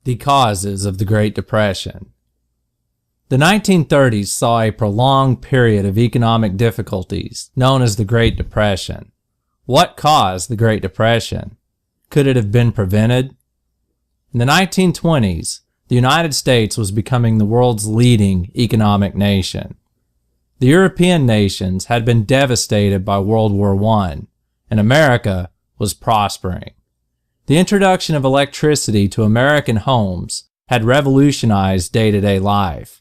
The causes of the Great Depression. The 1930s saw a prolonged period of economic difficulties known as the Great Depression. What caused the Great Depression? Could it have been prevented? In the 1920s, the United States was becoming the world's leading economic nation. The European nations had been devastated by World War I, and America was prospering. The introduction of electricity to American homes had revolutionized day-to-day life.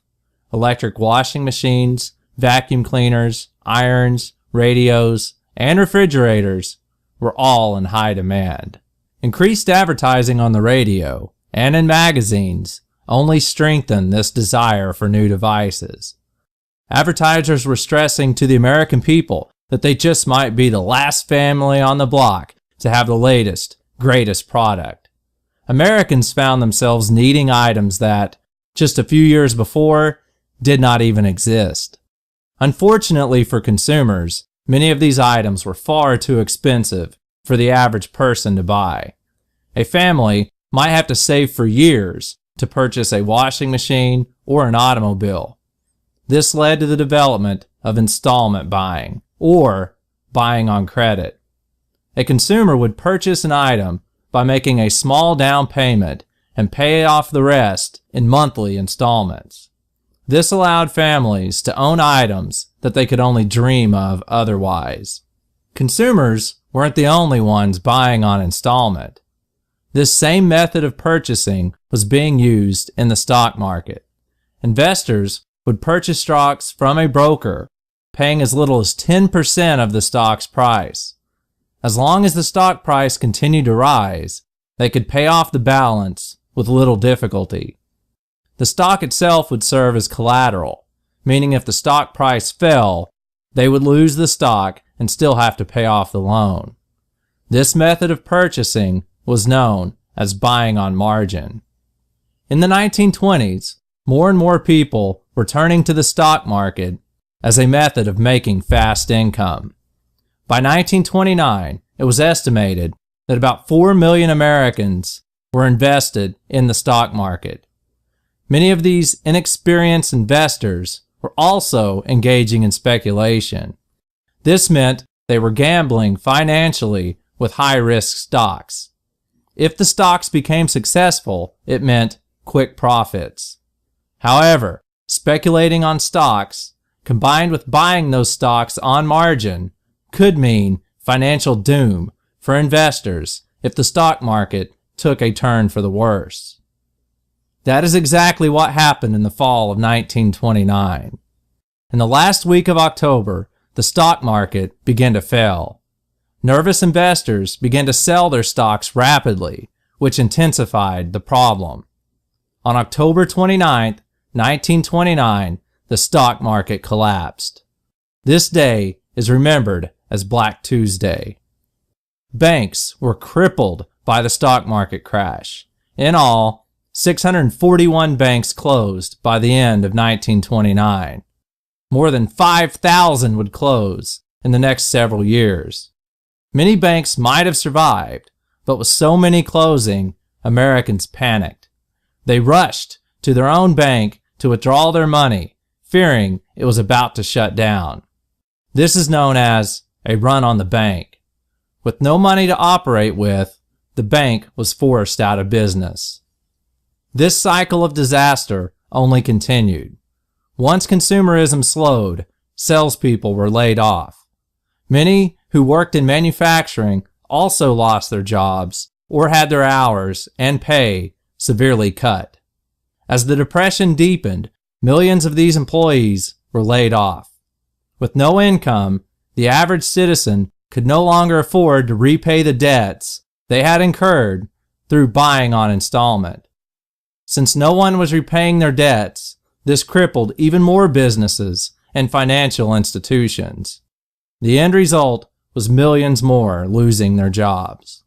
Electric washing machines, vacuum cleaners, irons, radios, and refrigerators were all in high demand. Increased advertising on the radio and in magazines only strengthened this desire for new devices. Advertisers were stressing to the American people that they just might be the last family on the block to have the latest, greatest product. Americans found themselves needing items that, just a few years before, did not even exist. Unfortunately for consumers, many of these items were far too expensive for the average person to buy. A family might have to save for years to purchase a washing machine or an automobile. This led to the development of installment buying, or buying on credit. A consumer would purchase an item by making a small down payment and pay off the rest in monthly installments. This allowed families to own items that they could only dream of otherwise. Consumers weren't the only ones buying on installment. This same method of purchasing was being used in the stock market. Investors would purchase stocks from a broker, paying as little as 10% of the stock's price. As long as the stock price continued to rise, they could pay off the balance with little difficulty. The stock itself would serve as collateral, meaning if the stock price fell, they would lose the stock and still have to pay off the loan. This method of purchasing was known as buying on margin. In the 1920s, more and more people were turning to the stock market as a method of making fast income. By 1929, it was estimated that about 4 million Americans were invested in the stock market. Many of these inexperienced investors were also engaging in speculation. This meant they were gambling financially with high-risk stocks. If the stocks became successful, it meant quick profits. However, speculating on stocks, combined with buying those stocks on margin, could mean financial doom for investors if the stock market took a turn for the worse. That is exactly what happened in the fall of 1929. In the last week of October, the stock market began to fail. Nervous investors began to sell their stocks rapidly, which intensified the problem. On October 29, 1929, the stock market collapsed. This day is remembered as Black Tuesday. Banks were crippled by the stock market crash. In all, 641 banks closed by the end of 1929. More than 5,000 would close in the next several years. Many banks might have survived, but with so many closing, Americans panicked. They rushed to their own bank to withdraw their money, fearing it was about to shut down. This is known as a run on the bank. With no money to operate with, the bank was forced out of business. This cycle of disaster only continued. Once consumerism slowed, salespeople were laid off. Many who worked in manufacturing also lost their jobs or had their hours and pay severely cut. As the Depression deepened, millions of these employees were laid off. With no income, the average citizen could no longer afford to repay the debts they had incurred through buying on installment. Since no one was repaying their debts, this crippled even more businesses and financial institutions. The end result was millions more losing their jobs.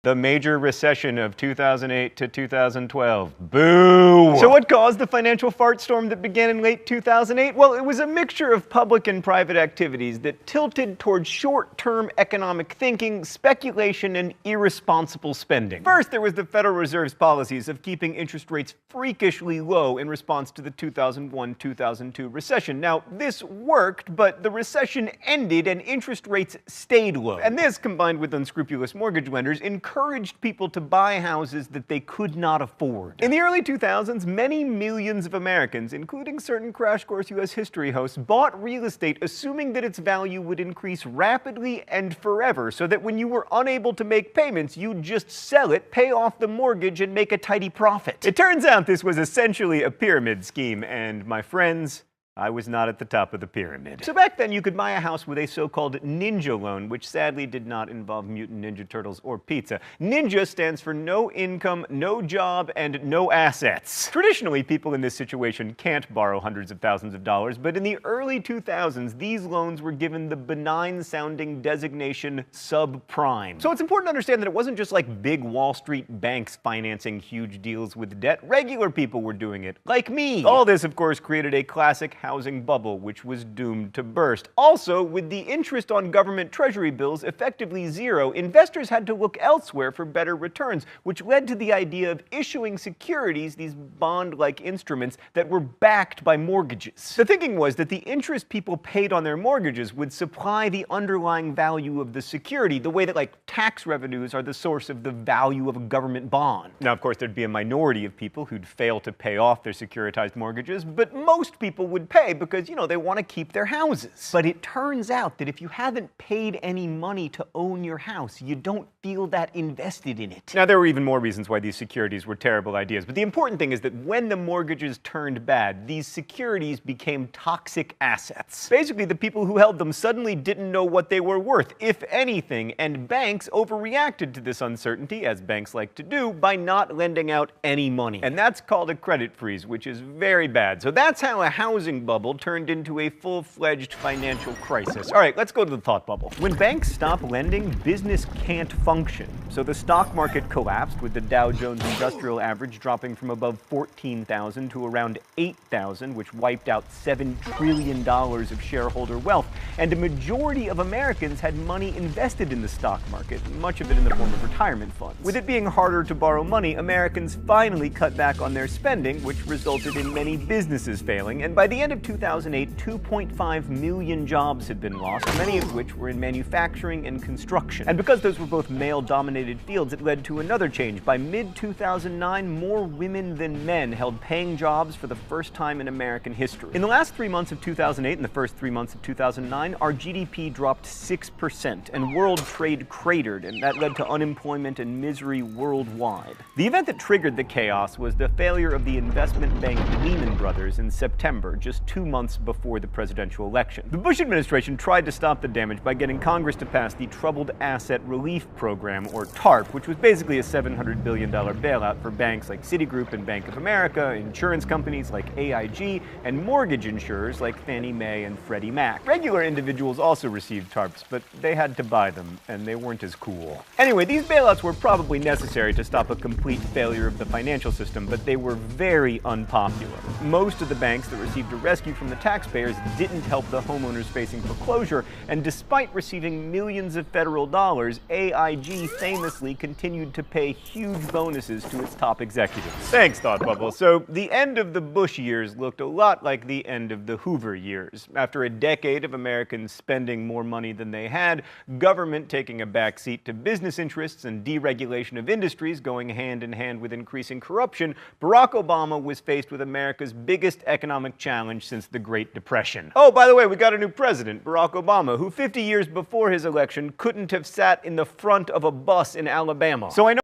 The major recession of 2008 to 2012. Boo! So what caused the financial fart storm that began in late 2008? Well, it was a mixture of public and private activities that tilted towards short-term economic thinking, speculation, and irresponsible spending. First, there was the Federal Reserve's policies of keeping interest rates freakishly low in response to the 2001-2002 recession. Now, this worked, but the recession ended and interest rates stayed low. And this, combined with unscrupulous mortgage lenders, encouraged people to buy houses that they could not afford. In the early 2000s, many millions of Americans, including certain Crash Course U.S. history hosts, bought real estate assuming that its value would increase rapidly and forever, so that when you were unable to make payments, you'd just sell it, pay off the mortgage, and make a tidy profit. It turns out this was essentially a pyramid scheme, and my friends, I was not at the top of the pyramid. So back then, you could buy a house with a so-called ninja loan, which sadly did not involve Mutant Ninja Turtles or pizza. Ninja stands for no income, no job, and no assets. Traditionally, people in this situation can't borrow hundreds of thousands of dollars, but in the early 2000s, these loans were given the benign-sounding designation subprime. So it's important to understand that it wasn't just like big Wall Street banks financing huge deals with debt. Regular people were doing it, like me. All this, of course, created a classic housing bubble, which was doomed to burst. Also, with the interest on government treasury bills effectively zero, investors had to look elsewhere for better returns, which led to the idea of issuing securities, these bond-like instruments, that were backed by mortgages. The thinking was that the interest people paid on their mortgages would supply the underlying value of the security, the way that, like, tax revenues are the source of the value of a government bond. Now, of course, there'd be a minority of people who'd fail to pay off their securitized mortgages, but most people would pay because, you know, they want to keep their houses. But it turns out that if you haven't paid any money to own your house, you don't feel that invested in it. Now, there were even more reasons why these securities were terrible ideas, but the important thing is that when the mortgages turned bad, these securities became toxic assets. Basically, the people who held them suddenly didn't know what they were worth, if anything, and banks overreacted to this uncertainty, as banks like to do, by not lending out any money. And that's called a credit freeze, which is very bad. So that's how a housing bubble turned into a full-fledged financial crisis. All right, let's go to the thought bubble. When banks stop lending, business can't function. So the stock market collapsed, with the Dow Jones Industrial Average dropping from above 14,000 to around 8,000, which wiped out $7 trillion of shareholder wealth. And a majority of Americans had money invested in the stock market, much of it in the form of retirement funds. With it being harder to borrow money, Americans finally cut back on their spending, which resulted in many businesses failing. And by the end of 2008, 2.5 million jobs had been lost, many of which were in manufacturing and construction. And because those were both male-dominated fields, it led to another change. By mid-2009, more women than men held paying jobs for the first time in American history. In the last 3 months of 2008 and the first 3 months of 2009, our GDP dropped 6%, and world trade cratered, and that led to unemployment and misery worldwide. The event that triggered the chaos was the failure of the investment bank Lehman Brothers in September, just 2 months before the presidential election. The Bush administration tried to stop the damage by getting Congress to pass the Troubled Asset Relief Program, or TARP, which was basically a $700 billion bailout for banks like Citigroup and Bank of America, insurance companies like AIG, and mortgage insurers like Fannie Mae and Freddie Mac. Regular individuals also received TARPs, but they had to buy them, and they weren't as cool. Anyway, these bailouts were probably necessary to stop a complete failure of the financial system, but they were very unpopular. Most of the banks that received a rescue from the taxpayers didn't help the homeowners facing foreclosure, and despite receiving millions of federal dollars, AIG famously continued to pay huge bonuses to its top executives. Thanks, Thought Bubble. So the end of the Bush years looked a lot like the end of the Hoover years. After a decade of Americans spending more money than they had, government taking a backseat to business interests, and deregulation of industries going hand in hand with increasing corruption, Barack Obama was faced with America's biggest economic challenge since the Great Depression. Oh, by the way, we got a new president, Barack Obama, who 50 years before his election couldn't have sat in the front of a bus in Alabama. So I know